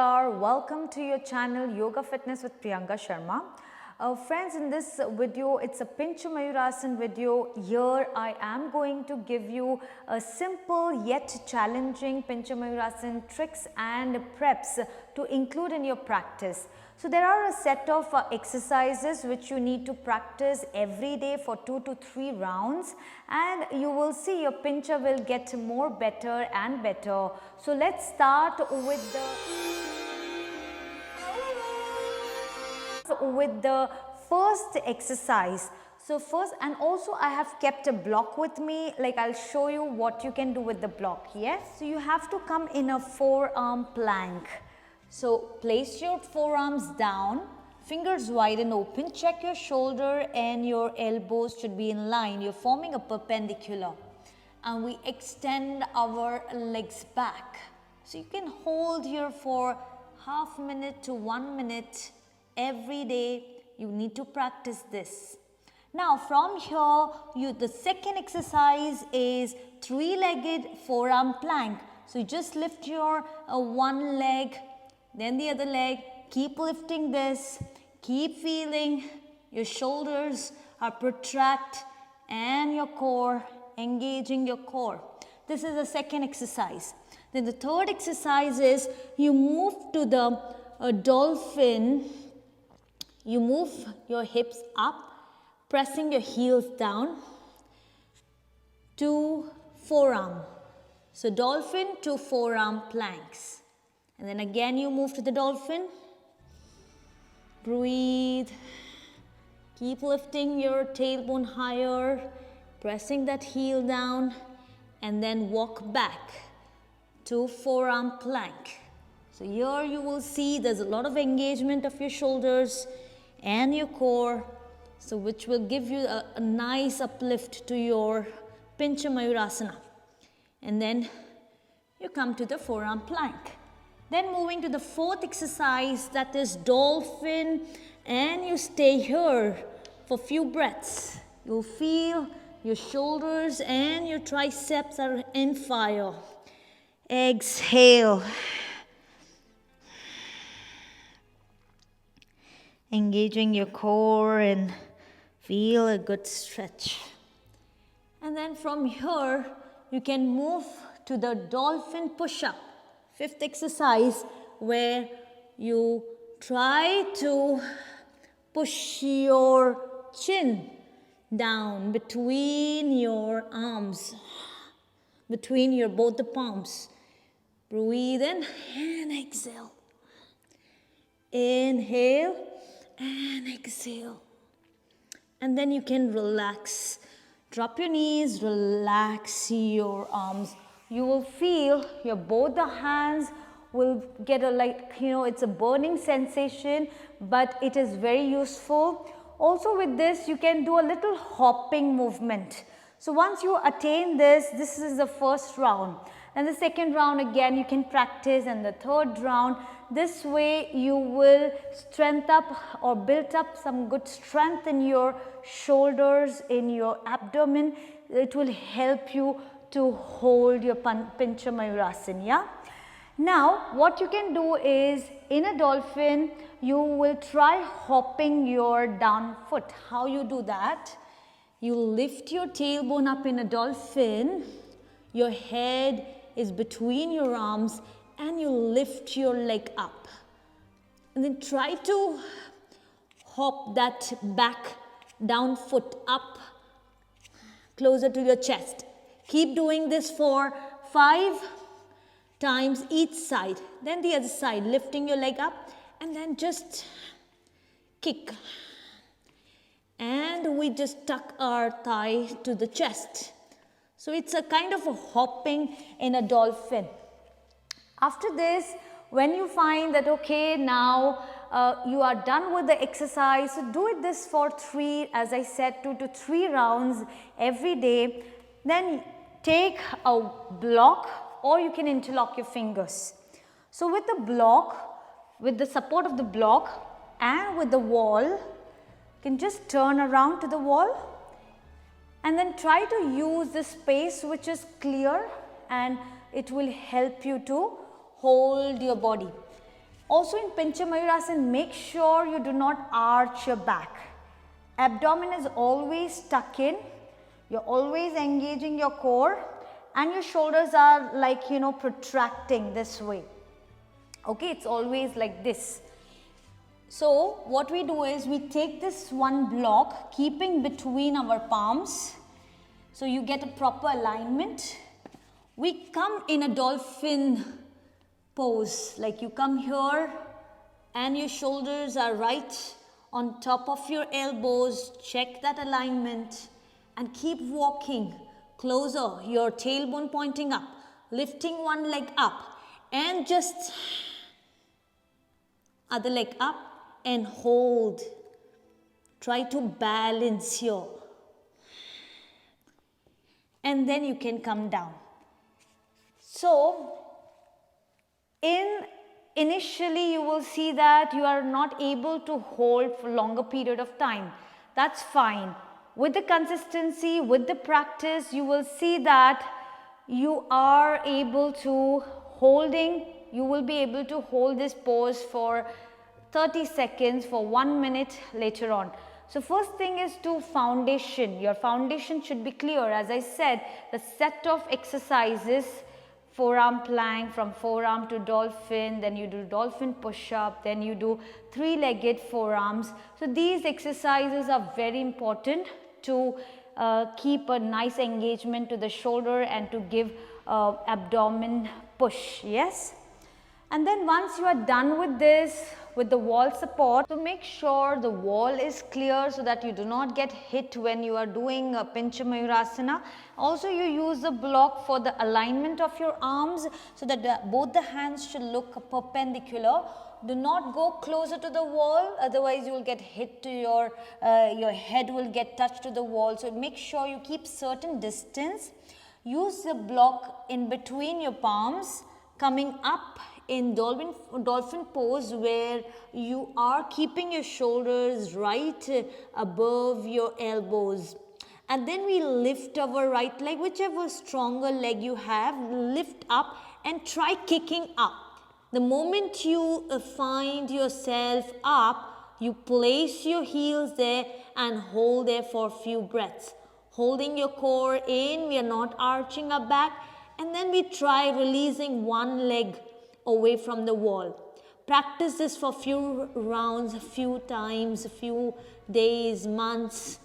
Namaskar, welcome to your channel Yoga Fitness with Priyanka Sharma. Friends, in this video, it's a Pincha Mayurasana video. Here I am going to give you a simple yet challenging Pincha Mayurasana tricks and preps to include in your practice. So there are a set of exercises which you need to practice every day for 2 to 3 rounds, and you will see your pincha will get more better and better. So let's start with the first exercise. So first, and also I have kept a block with me, like I'll show you what you can do with the block. Yes, so you have to come in a forearm plank. So place your forearms down, fingers wide and open, check your shoulder and your elbows should be in line. You're forming a perpendicular, and we extend our legs back. So you can hold here for half minute to 1 minute every day. You need to practice this. Now from here, the second exercise is 3-legged forearm plank. So you just lift your one leg, then the other leg, keep lifting this, keep feeling your shoulders are protract and your core, engaging your core. This is the second exercise. Then the third exercise is you move to the dolphin. You move your hips up, pressing your heels down to forearm. So dolphin to forearm planks. And then again you move to the dolphin. Breathe. Keep lifting your tailbone higher, pressing that heel down, and then walk back to forearm plank. So here you will see there's a lot of engagement of your shoulders and your core, so which will give you a nice uplift to your Pincha Mayurasana. And then you come to the forearm plank. Then moving to the fourth exercise, that is dolphin, and you stay here for few breaths. You'll feel your shoulders and your triceps are in fire. Exhale. Engaging your core and feel a good stretch. And then from here, you can move to the dolphin push-up. Fifth exercise, where you try to push your chin down between your arms, between your both the palms. Breathe in and exhale. Inhale and exhale. And then you can relax. Drop your knees, relax your arms. You will feel your both the hands will get it's a burning sensation, but it is very useful. Also with this, you can do a little hopping movement. So once you attain this is the first round. And the second round again you can practice, and the third round. This way you will strengthen up or build up some good strength in your shoulders, in your abdomen. It will help you to hold your Pincha Mayurasana. Yeah? Now what you can do is, in a dolphin you will try hopping your down foot. How you do that? You lift your tailbone up in a dolphin, your head is between your arms, and you lift your leg up. And then try to hop that back down foot up closer to your chest. Keep doing this for 5 times each side. Then the other side, lifting your leg up and then just kick. And we just tuck our thigh to the chest. So it's a kind of a hopping in a dolphin. After this, when you find that okay, now you are done with the exercise, so do it this for 3, as I said, 2 to 3 rounds every day. Then take a block, or you can interlock your fingers. So with the block, with the support of the block and with the wall, you can just turn around to the wall and then try to use the space which is clear, and it will help you to hold your body. Also in Pincha Mayurasana, make sure you do not arch your back. Abdomen is always tucked in. You're always engaging your core and your shoulders are like, protracting this way. Okay, it's always like this. So what we do is we take this one block, keeping between our palms. So you get a proper alignment. We come in a dolphin pose, like you come here and your shoulders are right on top of your elbows. Check that alignment and keep walking closer, your tailbone pointing up, lifting one leg up and just other leg up and hold. Try to balance here. And then you can come down. So, initially you will see that you are not able to hold for longer period of time. That's fine. With the consistency, with the practice, you will see that you are able to you will be able to hold this pose for 30 seconds, for 1 minute later on. So first thing is to foundation. Your foundation should be clear. As I said, the set of exercises, forearm plank, from forearm to dolphin, then you do dolphin push-up, then you do three-legged forearms. So these exercises are very important to keep a nice engagement to the shoulder and to give abdomen push, yes. And then once you are done with this, with the wall support, so make sure the wall is clear so that you do not get hit when you are doing a Pincha Mayurasana. Also you use the block for the alignment of your arms so that both the hands should look perpendicular. Do not go closer to the wall, otherwise you will get hit to your head will get touched to the wall. So make sure you keep certain distance. Use the block in between your palms, coming up in dolphin pose where you are keeping your shoulders right above your elbows. And then we lift our right leg, whichever stronger leg you have, lift up and try kicking up. The moment you find yourself up, you place your heels there and hold there for a few breaths. Holding your core in, we are not arching our back, and then we try releasing one leg away from the wall. Practice this for a few rounds, a few times, a few days, months.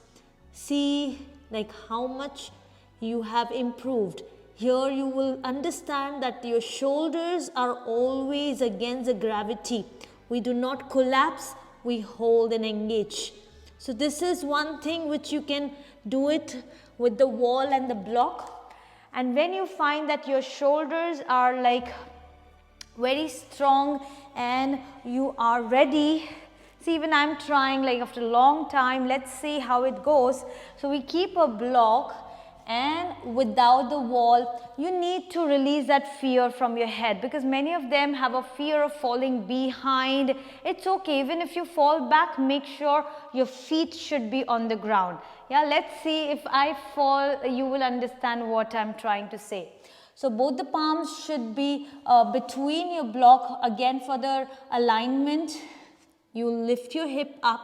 See like how much you have improved. Here you will understand that your shoulders are always against the gravity. We do not collapse, we hold and engage. So this is one thing which you can do it with the wall and the block. And when you find that your shoulders are like very strong and you are ready, see, even I'm trying like after a long time, let's see how it goes. So we keep a block, and without the wall, you need to release that fear from your head, because many of them have a fear of falling behind. It's okay, even if you fall back, make sure your feet should be on the ground. Yeah, let's see, if I fall, you will understand what I'm trying to say. So both the palms should be between your block. Again, for the alignment, you lift your hip up,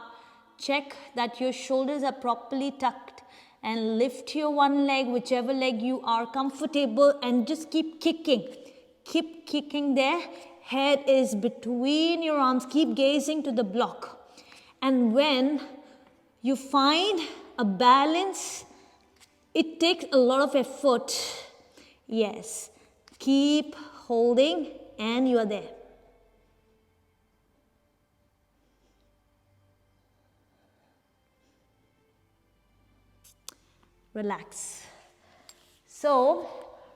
check that your shoulders are properly tucked, and lift your one leg, whichever leg you are comfortable, and just keep kicking. Keep kicking there. Head is between your arms. Keep gazing to the block. And when you find a balance, it takes a lot of effort. Yes. Keep holding and you are there. Relax. So,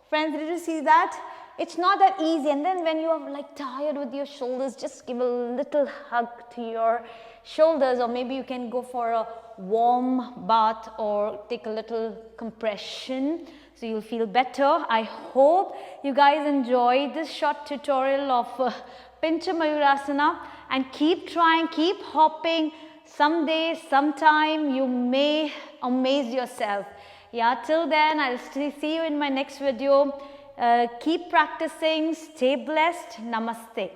friends, did you see that? It's not that easy. And then when you are like tired with your shoulders, just give a little hug to your shoulders, or maybe you can go for a warm bath or take a little compression, so you'll feel better. I hope you guys enjoyed this short tutorial of Pincha Mayurasana, and keep trying, keep hopping. Someday, sometime you may amaze yourself. Yeah, till then, I'll see you in my next video. Keep practicing. Stay blessed. Namaste.